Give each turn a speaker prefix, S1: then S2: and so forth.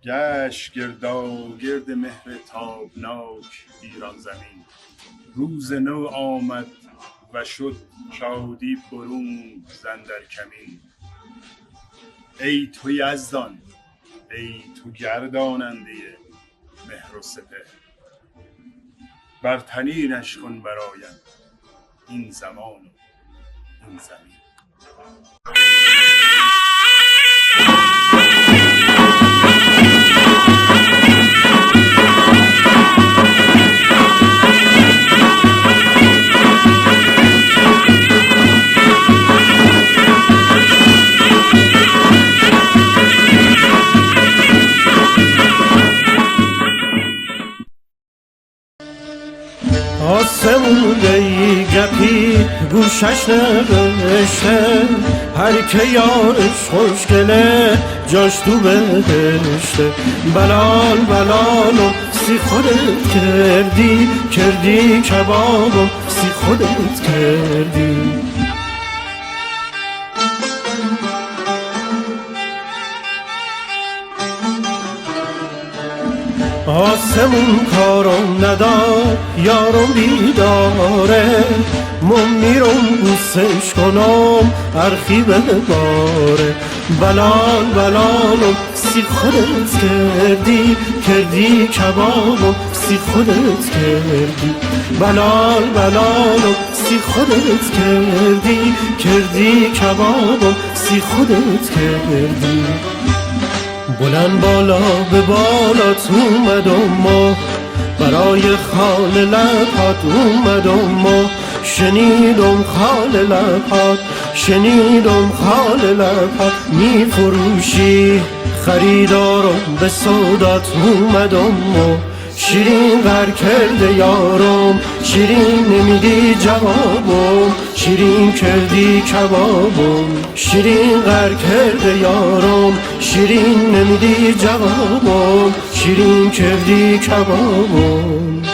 S1: گشت گرداگرد مهر تابناک ایران زمین. روز نو آمد و شد شادی برون ز اندر کمین. ای تو یزدان، ای تو گرداننده مهر و سپهر، بر طنینش کن برایم این زمان و این زمین.
S2: آسمون ای گپی گوشش نوشته، هر که یارش خوشگله جاش تو بهشته. بلال بلالو سی خودت کردی، کردی کبابو سی خودت کردی. آسمون کارم ندار یارم بیداره، من میرم بوسش کنم ارخی بباره. بلال بلالم سی خودت کردی، کردی کبابم سی خودت کردی. بلال بلالم سی خودت کردی، کردی کبابم سی خودت کردی. بلند بالا به بالات اومدم ما، برای خال لبات اومدم ما. شنیدم خال لبات، شنیدم خال لبات میفروشی، خریدارم به سودات اومدم ما. شیرین غر کرده یارم، شیرین نمیدی جوابم، شیرین کردی کبابم. شیرین غر کرده یارم، شیرین نمیدی جوابم، شیرین کردی کبابم.